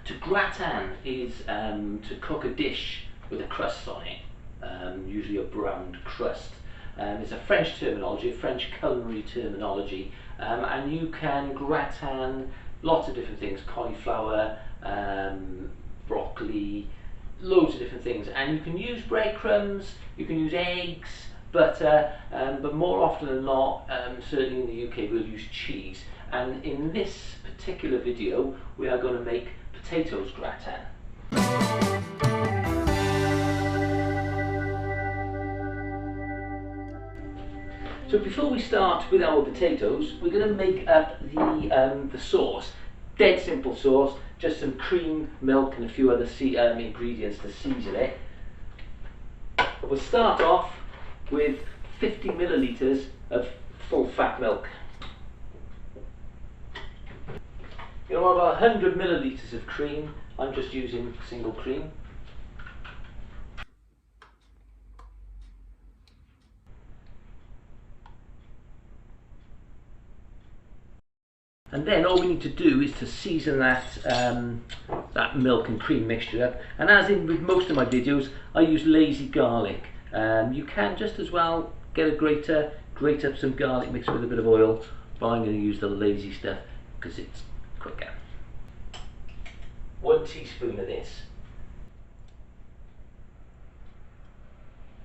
To gratin is to cook a dish with a crust on it, usually a browned crust. It's a French terminology, a French culinary terminology, and you can gratin lots of different things: cauliflower, broccoli, loads of different things. And you can use breadcrumbs, you can use eggs, butter, but more often than not, certainly in the UK, we'll use cheese. And in this particular video, we are going to make potatoes gratin. So before we start with our potatoes, we're going to make up the sauce. Dead simple sauce, just some cream, milk and a few other ingredients to season it. But we'll start off with 50 millilitres of full fat milk. You'll have about 100 millilitres of cream. I'm just using single cream. And then all we need to do is to season that milk and cream mixture up. And as in with most of my videos, I use lazy garlic. You can just as well get a grater, grate up some garlic mixed with a bit of oil, but I'm going to use the lazy stuff because it's quicker. 1 teaspoon of this.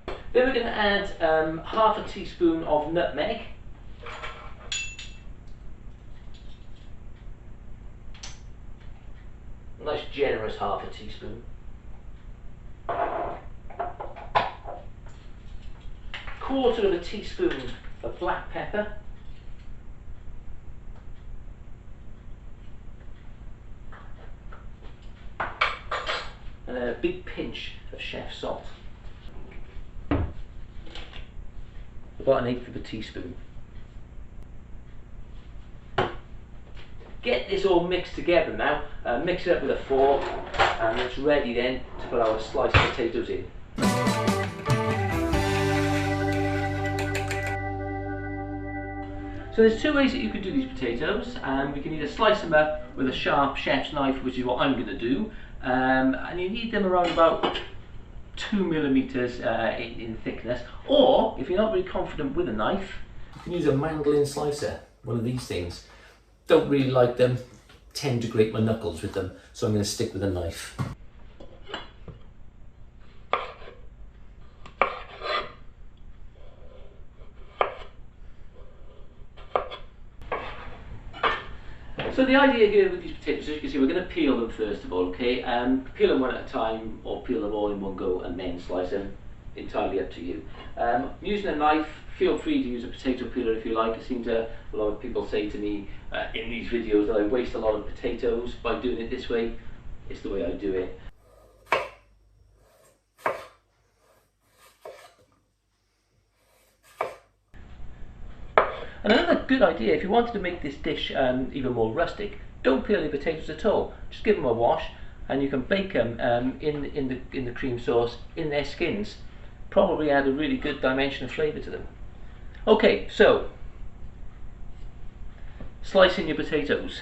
Then we're going to add half a teaspoon of nutmeg. A nice generous half a teaspoon. Quarter of a teaspoon of black pepper. And a big pinch of chef salt. About 1/8 of a teaspoon. Get this all mixed together now, mix it up with a fork, and it's ready then to put our sliced potatoes in. So there's 2 ways that you can do these potatoes. We can either slice them up with a sharp chef's knife, which is what I'm going to do, and you need them around about 2 millimeters in thickness, or if you're not really confident with a knife, you can use a mandolin slicer, one of these things. Don't really like them, tend to grate my knuckles with them, so I'm going to stick with a knife. So the idea here with these potatoes, as you can see, we're going to peel them first of all, okay? Peel them one at a time, or peel them all in one go and then slice them. Entirely up to you. Using a knife, feel free to use a potato peeler if you like. It seems a lot of people say to me in these videos that I waste a lot of potatoes by doing it this way. It's the way I do it. Another good idea, if you wanted to make this dish even more rustic, don't peel the potatoes at all. Just give them a wash, and you can bake them in the cream sauce in their skins. Probably add a really good dimension of flavour to them. Okay, so slicing your potatoes.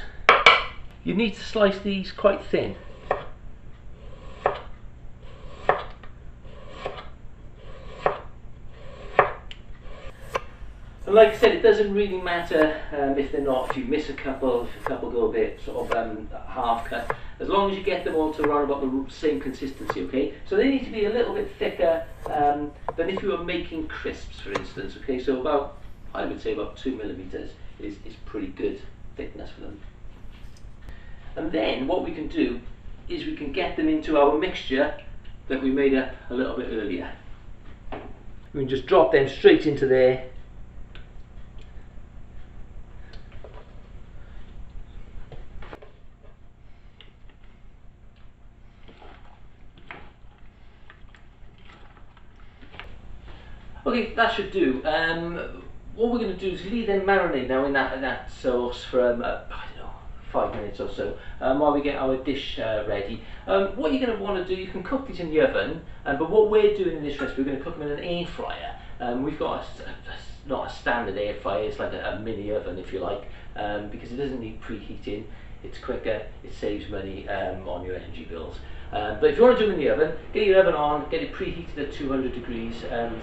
You need to slice these quite thin. And like I said, it doesn't really matter if they're not, if you miss a couple, if a couple go a bit sort of half cut, as long as you get them all to around about the same consistency, okay? So they need to be a little bit thicker than if you were making crisps, for instance, okay? So about, I would say about 2 millimeters is pretty good thickness for them. And then what we can do is we can get them into our mixture that we made up a little bit earlier. We can just drop them straight into there. Okay, that should do. What we're going to do is leave them marinate now in that sauce for I don't know, 5 minutes or so, while we get our dish ready. What you're going to want to do, you can cook these in the oven, but what we're doing in this recipe, we're going to cook them in an air fryer. We've got not a standard air fryer, it's like a mini oven if you like, because it doesn't need preheating. It's quicker, it saves money on your energy bills. But if you want to do it in the oven, get your oven on, get it preheated at 200 degrees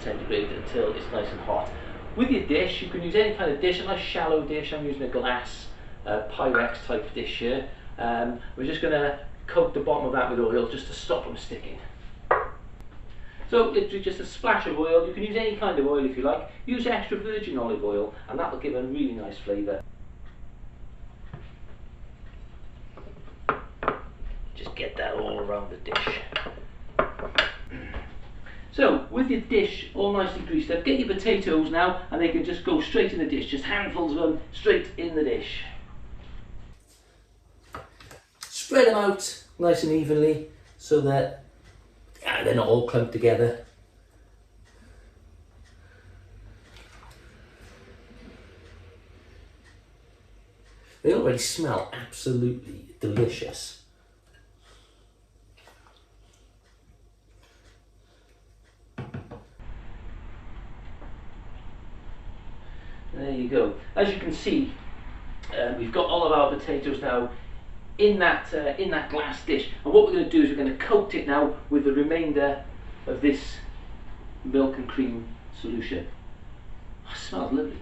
centigrade until it's nice and hot. With your dish, you can use any kind of dish, a nice shallow dish. I'm using a glass Pyrex type dish here. We're just going to coat the bottom of that with oil just to stop them sticking. So literally just a splash of oil. You can use any kind of oil if you like. Use extra virgin olive oil and that will give a really nice flavour. Just get that all around the dish. So with your dish all nicely greased up, get your potatoes now and they can just go straight in the dish. Just handfuls of them straight in the dish. Spread them out nice and evenly so that they're not all clumped together. They already smell absolutely delicious. There you go. As you can see, we've got all of our potatoes now in that glass dish, and what we're going to do is we're going to coat it now with the remainder of this milk and cream solution. Oh, it smells lovely.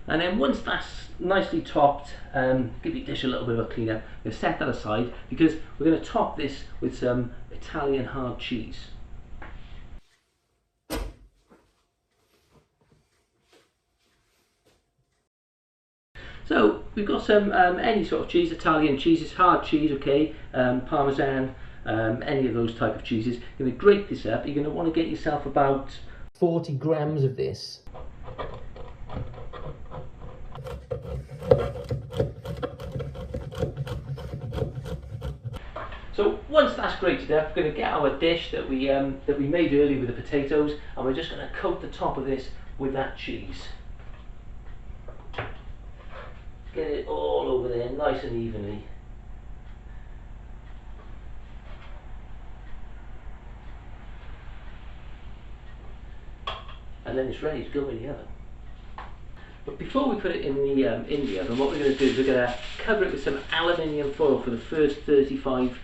And then once that's nicely topped, give your dish a little bit of a clean up. We'll set that aside because we're going to top this with some Italian hard cheese. So we've got some any sort of cheese, Italian cheeses, hard cheese, okay, Parmesan, any of those type of cheeses. You're going to grate this up. You're going to want to get yourself about 40 grams of this. So once that's grated up, we're going to get our dish that we made earlier with the potatoes, and we're just going to coat the top of this with that cheese. Get it all over there, nice and evenly. And then it's ready to go in the oven. But before we put it in the oven, what we're going to do is we're going to cover it with some aluminium foil for the first 35-40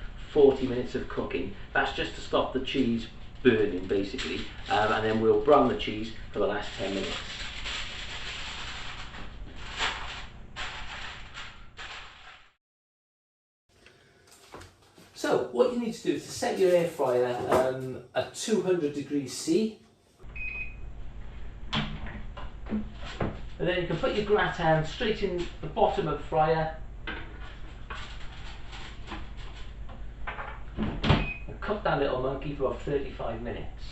minutes of cooking. That's just to stop the cheese burning, basically, and then we'll brown the cheese for the last 10 minutes. So what you need to do is to set your air fryer at 200 degrees C. And then you can put your gratin straight in the bottom of the fryer and cook that little monkey for about 35 minutes.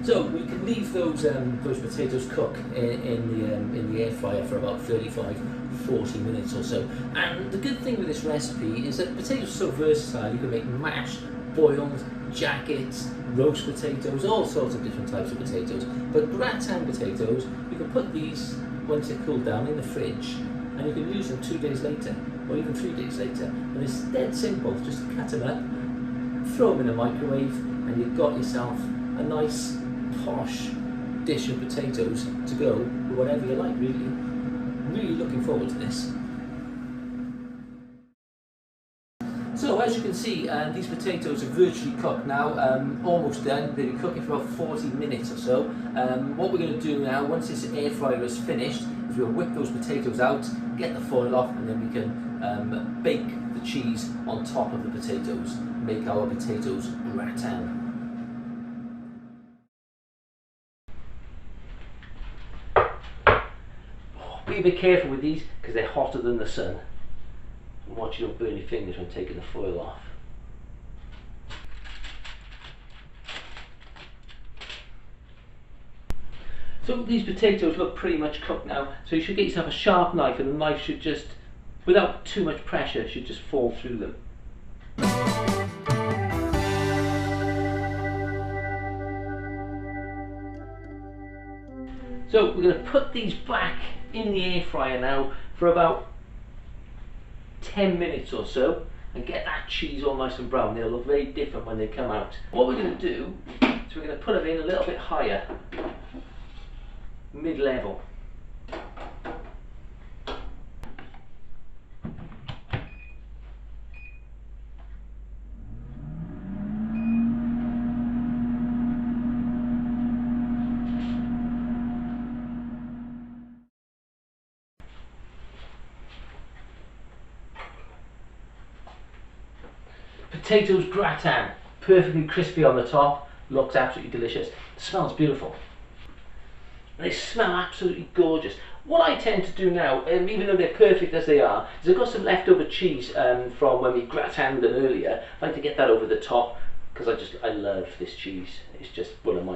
So we can leave those potatoes cook in the air fryer for about 35-40 minutes or so. And the good thing with this recipe is that potatoes are so versatile. You can make mashed, boiled, jackets, roast potatoes, all sorts of different types of potatoes. But gratin potatoes, you can put these once they cool down in the fridge, and you can use them 2 days later or even 3 days later. And it's dead simple. Just cut them up, throw them in the microwave, and you've got yourself a nice posh dish of potatoes to go with whatever you like, really. Really looking forward to this. So as you can see, these potatoes are virtually cooked now, almost done. They've been cooking for about 40 minutes or so. What we're going to do now, once this air fryer is finished, is we'll whip those potatoes out, get the foil off, and then we can bake the cheese on top of the potatoes, make our potatoes gratin. Be a bit careful with these because they're hotter than the sun. And watch you don't burn your fingers when taking the foil off. So these potatoes look pretty much cooked now, so you should get yourself a sharp knife, and the knife should just without too much pressure. It should just fall through them. So we're going to put these back in the air fryer now for about 10 minutes or so and get that cheese all nice and brown. They'll look very different when they come out. What we're going to do is we're going to put them in a little bit higher, mid-level. Potatoes gratin, perfectly crispy on the top, looks absolutely delicious. Smells beautiful. They smell absolutely gorgeous. What I tend to do now, even though they're perfect as they are, is I've got some leftover cheese from when we gratined them earlier. I like to get that over the top because I love this cheese. It's just one of